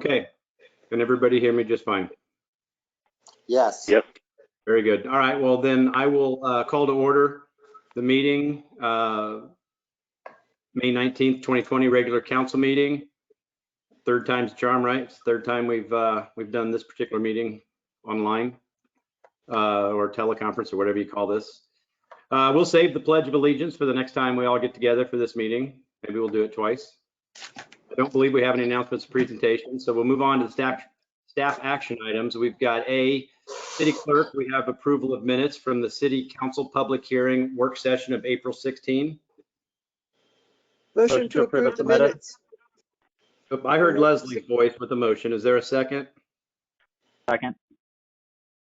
Okay, can everybody hear me just fine? Yes. Yep. Very good. All right, well then I will call to order the meeting, May 19th, 2020 regular council meeting. Third time's a charm, right? It's the third time we've done this particular meeting online or teleconference or whatever you call this. We'll save the Pledge of Allegiance for the next time we all get together for this meeting. Maybe we'll do it twice. I don't believe we have any announcements or presentations, so we'll move on to the staff action items. We've got City Clerk, we have approval of minutes from the City Council public hearing work session of April 16. Motion to approve the minutes. I heard Leslie's voice with the motion. Is there a second? Second.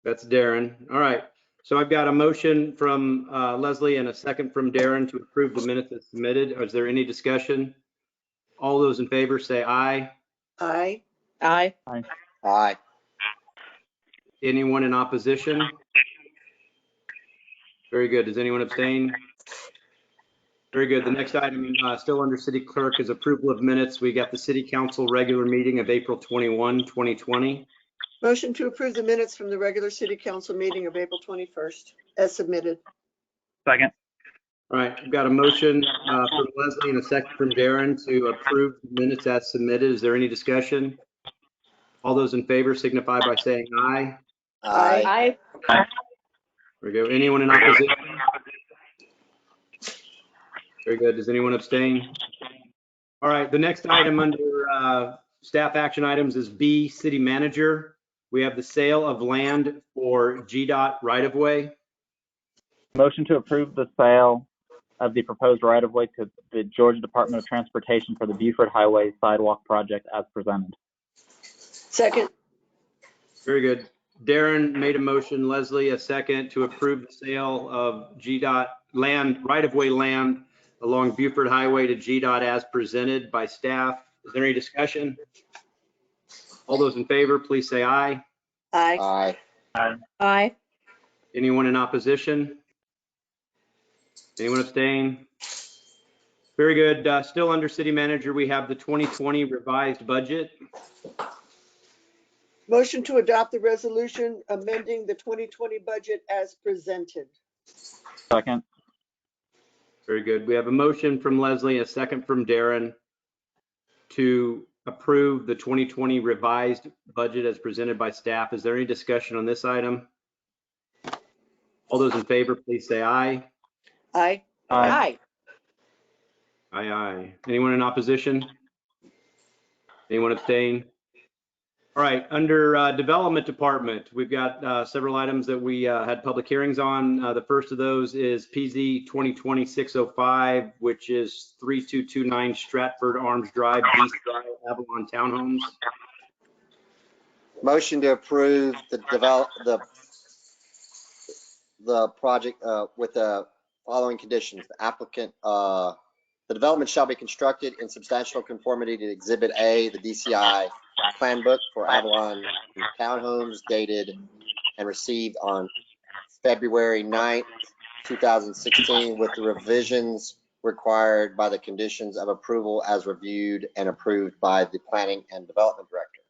That's Darren. All right. So I've got a motion from Leslie and a second from Darren to approve the minutes as submitted. Is there any discussion? All those in favor say aye. Aye. Aye. Aye. Anyone in opposition? Very good. Does anyone abstain? Very good. The next item, still under City Clerk, is approval of minutes. We got the City Council regular meeting of April 21, 2020. Motion to approve the minutes from the regular City Council meeting of April 21st as submitted. Second. All right, I've got a motion from Leslie and a second from Darren to approve the minutes as submitted. Is there any discussion? All those in favor signify by saying aye. Aye. Aye. There we go. Anyone in opposition? Very good. Does anyone abstain? All right, the next item under staff action items is B, City Manager. We have the sale of land for GDOT right-of-way. Motion to approve the sale of the proposed right-of-way to the Georgia Department of Transportation for the Buford Highway Sidewalk Project as presented. Second. Very good. Darren made a motion, Leslie a second, to approve the sale of GDOT land, right-of-way land along Buford Highway to GDOT as presented by staff. Is there any discussion? All those in favor, please say aye. Aye. Aye. Aye. Anyone in opposition? Anyone abstain? Very good. Still under City Manager, we have the 2020 revised budget. Motion to adopt the resolution amending the 2020 budget as presented. Second. Very good. We have a motion from Leslie, a second from Darren to approve the 2020 revised budget as presented by staff. Is there any discussion on this item? All those in favor, please say aye. Aye. Aye. Aye, aye. Anyone in opposition? Anyone abstain? All right, under Development Department, we've got several items that we had public hearings on. The first of those is PZ 2020-605, which is 3229 Stratford Arms Drive, East Drive, Avalon Townhomes. Motion to approve the project with the following conditions. The applicant, the development shall be constructed in substantial conformity to Exhibit A, the DCI plan book for Avalon Townhomes dated and received on February 9th, 2016 with the revisions required by the conditions of approval as reviewed and approved by the Planning and Development Director.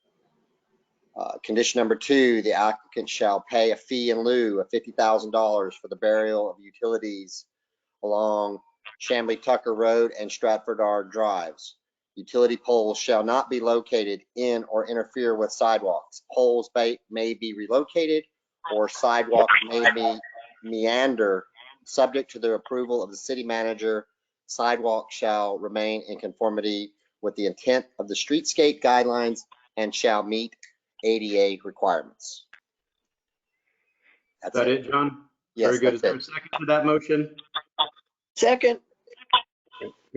Condition number 2, the applicant shall pay a fee in lieu of $50,000 for the burial of utilities along Chamblee Tucker Road and Stratford R Drives. Utility poles shall not be located in or interfere with sidewalks. Poles may be relocated or sidewalk may meander subject to the approval of the city manager. Sidewalk shall remain in conformity with the intent of the streetscape guidelines and shall meet ADA requirements. Is that it, John? Yes, Very good. Is that's there a second to that motion? Second.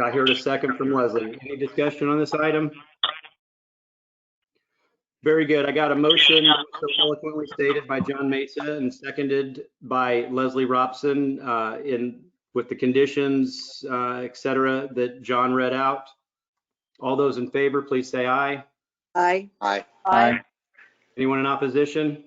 I heard a second from Leslie. Any discussion on this item? Very good. I got a motion so eloquently stated by John Mesa and seconded by Leslie Robson with the conditions, et cetera, that John read out. All those in favor, please say aye. Aye. Aye. Aye. Anyone in opposition?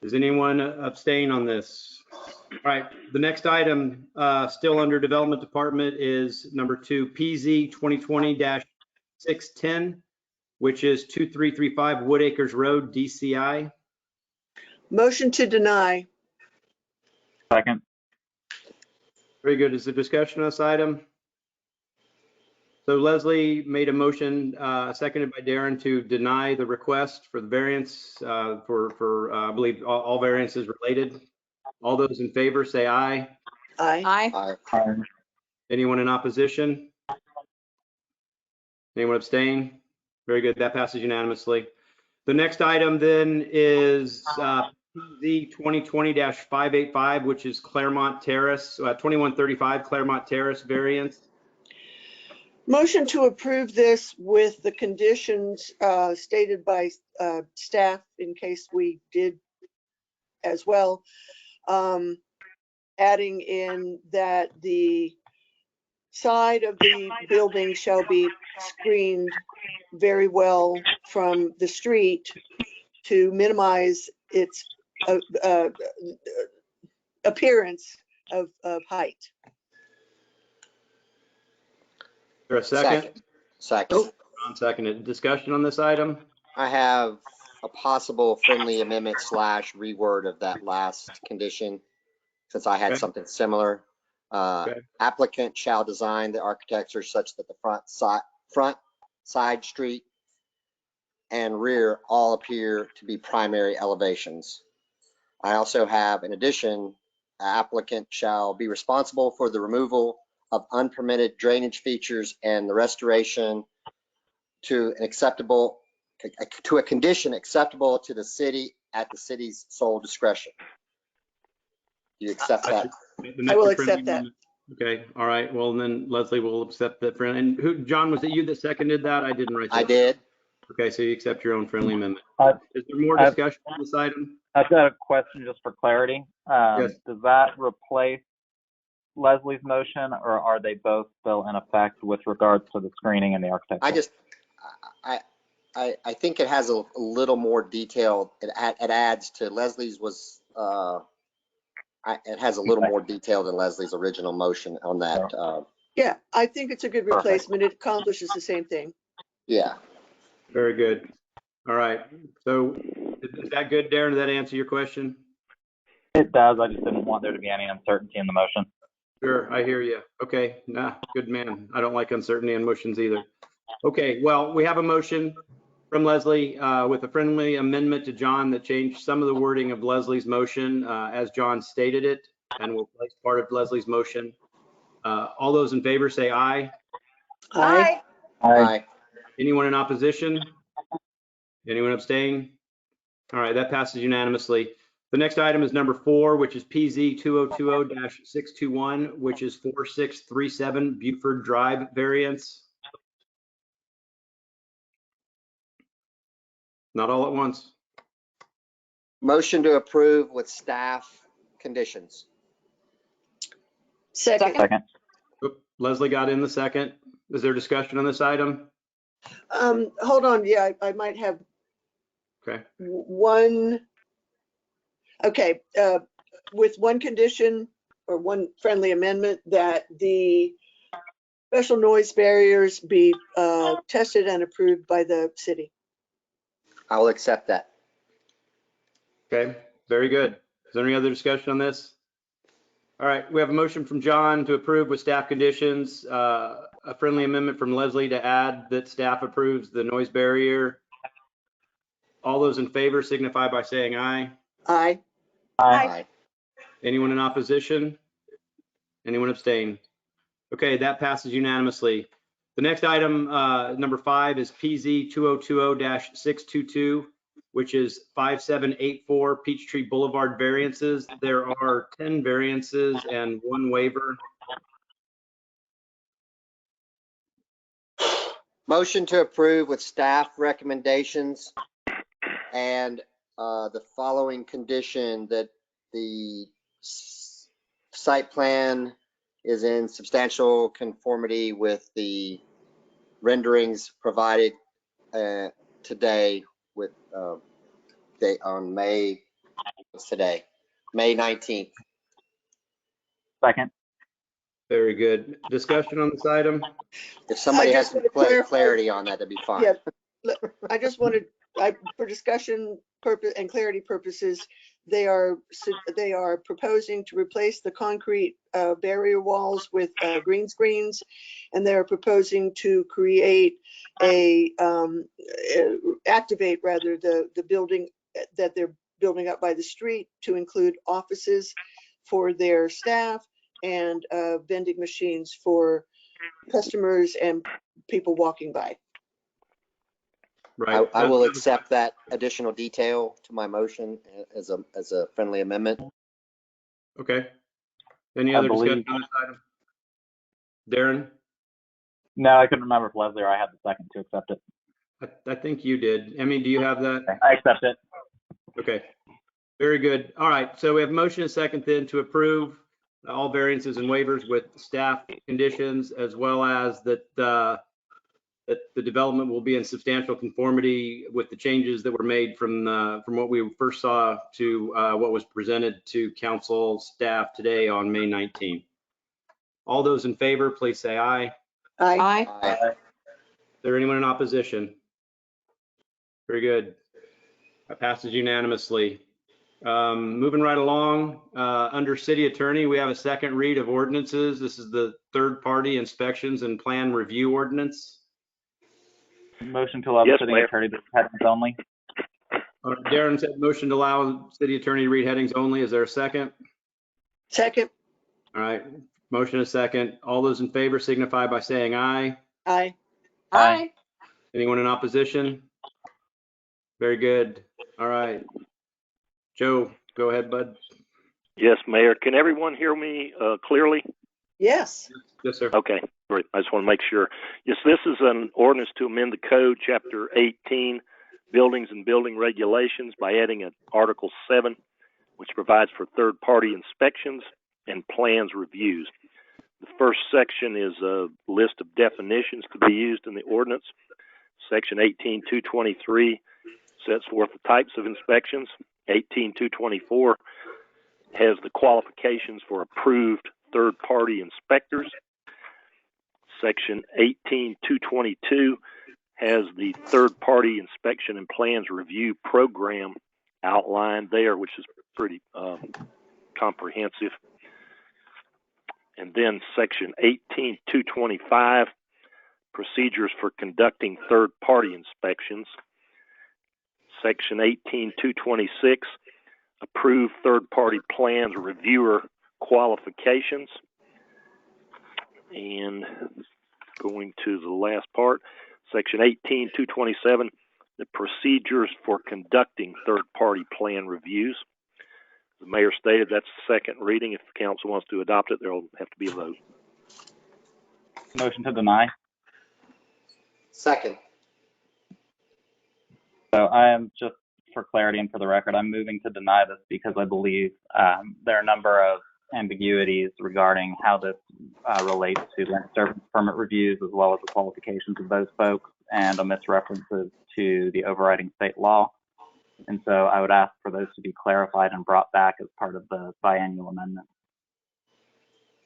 Does anyone abstain on this? All right, the next item still under Development Department is number 2, PZ 2020-610. which is 2335 Woodacres Road, DCI. Motion to deny. Second. Very good. Is there discussion on this item? So Leslie made a motion, seconded by Darren, to deny the request for the variance for I believe all variances related. All those in favor say aye. Aye. Aye. Aye. Anyone in opposition? Anyone abstain? Very good. That passes unanimously. The next item then is PZ 2020-585, which is Claremont Terrace, 2135 Claremont Terrace variance. Motion to approve this with the conditions stated by staff in case we did as well. Adding in that the side of the building shall be screened very well from the street to minimize its appearance of height. Is there a second? Second. John seconded. Discussion on this item? I have a possible friendly amendment / reword of that last condition, since I had Okay. something similar. Okay. Applicant shall design the architecture such that the front, side street, and rear all appear to be primary elevations. I also have, in addition, applicant shall be responsible for the removal of unpermitted drainage features and the restoration to a condition acceptable to the city at the city's sole discretion. Do you accept that? I will accept that. Okay, all right. Well, then Leslie will accept that friend. And who, John, was it you that seconded that? I didn't write that. I did. Okay, so you accept your own friendly amendment. Uh, Is there more discussion on this item? I've got a question just for clarity. Yes. Does that replace Leslie's motion, or are they both still in effect with regards to the screening and the architecture? I think it has a little more detail. It adds to Leslie's was, it has a little more detail than Leslie's original motion on that. Yeah, I think it's a good Perfect. replacement. It accomplishes the same thing. Yeah. Very good. All right. So is that good, Darren? Did that answer your question? It does. I just didn't want there to be any uncertainty in the motion. Sure, I hear you. Okay, nah, good man. I don't like uncertainty in motions either. Okay, well, we have a motion from Leslie with a friendly amendment to John that changed some of the wording of Leslie's motion as John stated it, and will place part of Leslie's motion. All those in favor say aye. Aye. Aye. Anyone in opposition? Anyone abstain? All right, that passes unanimously. The next item is number 4, which is PZ 2020-621, which is 4637 Buford Drive variance. Not all at once. Motion to approve with staff conditions. Second. Second. Oop, Leslie got in the second. Is there discussion on this item? Hold on. Yeah, I might have Okay. one. Okay, with one condition or one friendly amendment that the special noise barriers be tested and approved by the city. I will accept that. Okay, very good. Is there any other discussion on this? All right, we have a motion from John to approve with staff conditions, a friendly amendment from Leslie to add that staff approves the noise barrier. All those in favor signify by saying aye. Aye. Aye. Anyone in opposition? Anyone abstain? Okay, that passes unanimously. The next item, number 5, is PZ 2020-622, which is 5784 Peachtree Boulevard variances. There are 10 variances and 1 waiver. Motion to approve with staff recommendations and the following condition that the site plan is in substantial conformity with the renderings provided today with date on May 19th. Second. Very good. Discussion on this item? If somebody I has just some want to clarify- clarity on that, that'd be fine. Yeah, I just wanted, for discussion purpose and clarity purposes, they are proposing to replace the concrete barrier walls with green screens, and they're proposing to create activate rather the building that they're building up by the street to include offices for their staff and vending machines for customers and people walking by. Right. I will accept that additional detail to my motion as a friendly amendment. Okay. Any I other believe- discussion on this item? Darren? No, I couldn't remember if Leslie or I had the second to accept it. I think you did. Emmy, do you have that? Okay, I accept it. Okay. Very good. All right. So we have motion and second then to approve all variances and waivers with staff conditions, as well as that the development will be in substantial conformity with the changes that were made from what we first saw to what was presented to council staff today on May 19th. All those in favor, please say aye. Aye. Aye. Is there anyone in opposition? Very good. That passes unanimously. Moving right along, under city attorney, we have a second read of ordinances. This is the third-party inspections and plan review ordinance. Motion to allow the Yes, city Mayor. attorney to headings only. Darren said motion to allow city attorney to read headings only. Is there a second? Second. All right, motion and second. All those in favor signify by saying aye. Aye. Aye. Anyone in opposition? Very good. All right. Joe, go ahead, bud. Yes, Mayor. Can everyone hear me clearly? Yes. Yes, sir. Okay, great. I just want to make sure. Yes, this is an ordinance to amend the code, Chapter 18, Buildings and Building Regulations, by adding an Article 7, which provides for third-party inspections and plans reviews. The first section is a list of definitions to be used in the ordinance. Section 18.223 sets forth the types of inspections. 18.224 has the qualifications for approved third-party inspectors. Section 18.222 has the third-party inspection and plans review program outlined there, which is pretty comprehensive. And then Section 18.225, procedures for conducting third-party inspections. Section 18.226, approved third-party plans reviewer qualifications. And going to the last part, Section 18.227, the procedures for conducting third-party plan reviews. The mayor stated that's the second reading. If the council wants to adopt it, there will have to be a vote. Motion to deny. Second. So I am, just for clarity and for the record, I'm moving to deny this because I believe there are a number of ambiguities regarding how this relates to land disturbance permit reviews, as well as the qualifications of those folks, and omits references to the overriding state law. And so I would ask for those to be clarified and brought back as part of the biannual amendment.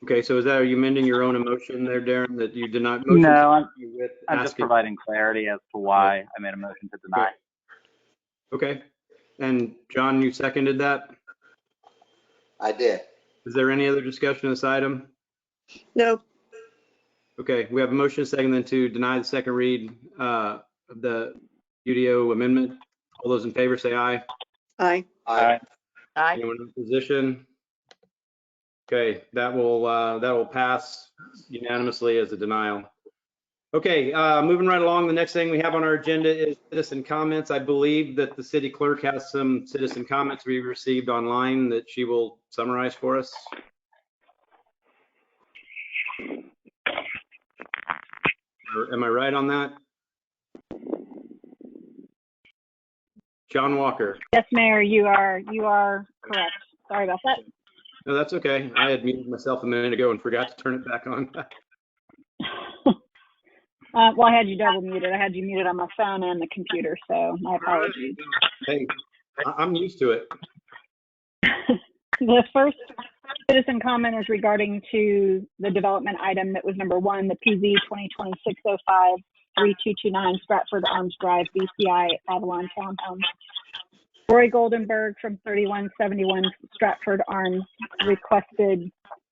Okay, so are you amending your own emotion there, Darren, that you did not? No, with I'm just asking- providing clarity as to why I made a motion to deny. Okay. And John, you seconded that? I did. Is there any other discussion on this item? No. Okay, we have a motion and second then to deny the second read of the UDO amendment. All those in favor say aye. Aye. Aye. Anyone in opposition? Okay, that will pass unanimously as a denial. Okay, moving right along, the next thing we have on our agenda is citizen comments. I believe that the city clerk has some citizen comments we received online that she will summarize for us. Am I right on that? John Walker. Yes, Mayor, you are correct. Sorry about that. No, that's okay. I had muted myself a minute ago and forgot to turn it back on. Well, I had you double muted. I had you muted on my phone and the computer, so my apologies. Hey, I'm used to it. The first citizen comment is regarding to the development item that was number 1, the PZ 2026-05 3229 Stratford Arms Drive, BCI, Avalon Townhomes. Roy Goldenberg from 3171 Stratford Arms requested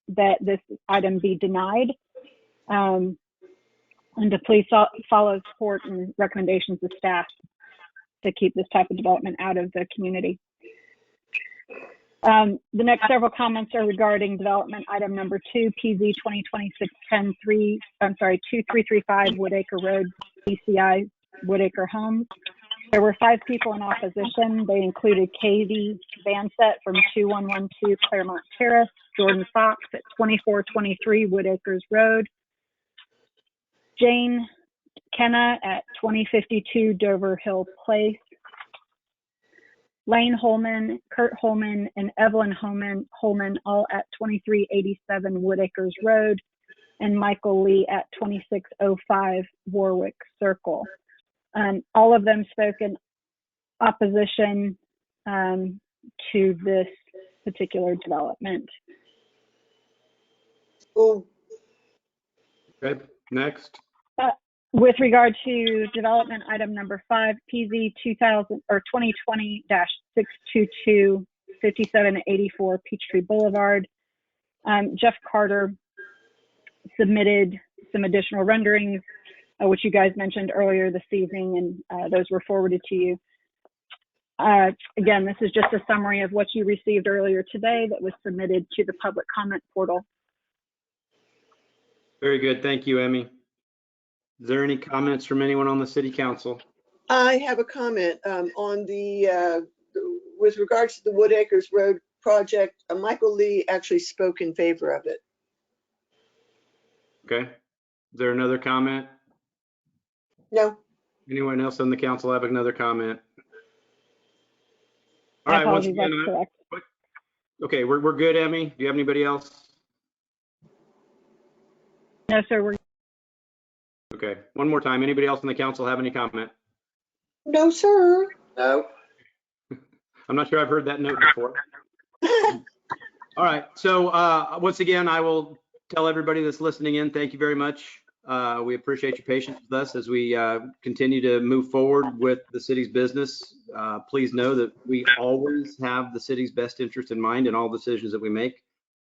that this item be denied, and to please follow support and recommendations of staff to keep this type of development out of the community. The next several comments are regarding development item number 2, PZ 2335 Woodacre Road, BCI, Woodacre Homes. There were 5 people in opposition. They included Katie Vanset from 2112 Claremont Terrace, Jordan Fox at 2423 Woodacres Road, Jane Kenna at 2052 Dover Hill Place, Lane Holman, Kurt Holman, and Evelyn Holman all at 2387 Woodacres Road, and Michael Lee at 2605 Warwick Circle. All of them spoke in opposition to this particular development. Oh, Okay, next. With regard to development item number 5, PZ 2020-622 5784 Peachtree Boulevard, Jeff Carter submitted some additional renderings, which you guys mentioned earlier this evening, and those were forwarded to you. Again, this is just a summary of what you received earlier today that was submitted to the public comment portal. Very good. Thank you, Emmy. Is there any comments from anyone on the city council? I have a comment on the, with regards to the Woodacres Road project. Michael Lee actually spoke in favor of it. Okay. Is there another comment? No. Anyone else on the council have another comment? All I right, once apologize, again, that's correct. okay, we're good, Emmy. Do you have anybody else? No, sir, we're Okay, one more time. Anybody else on the council have any comment? No, sir. No. I'm not sure I've heard that note before. All right, so once again, I will tell everybody that's listening in, thank you very much. We appreciate your patience with us as we continue to move forward with the city's business. Please know that we always have the city's best interest in mind in all decisions that we make,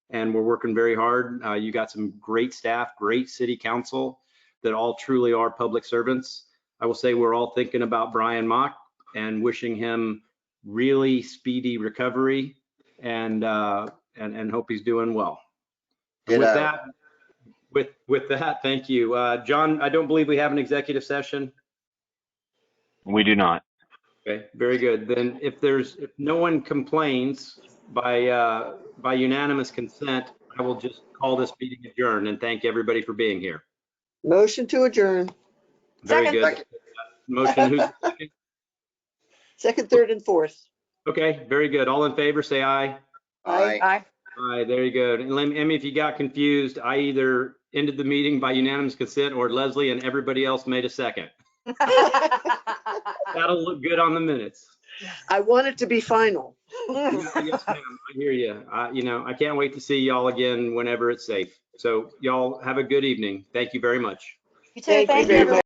and we're working very hard. You got some great staff, great city council that all truly are public servants. I will say we're all thinking about Brian Mock and wishing him really speedy recovery, and hope he's doing well. And with that, thank you. John, I don't believe we have an executive session. We do not. Okay, very good. Then if no one complains by unanimous consent, I will just call this meeting adjourned and thank everybody for being here. Motion to adjourn. Very Second. good. Motion, who's second? Second, third, and fourth. Okay, very good. All in favor, say aye. Aye. Aye. Aye, there you go. And Emmy, if you got confused, I either ended the meeting by unanimous consent or Leslie and everybody else made a second. That'll look good on the minutes. I want it to be final. Yes, ma'am. I hear you. I can't wait to see y'all again whenever it's safe. So y'all have a good evening. Thank you very much. You too. Thank you, very everyone. much.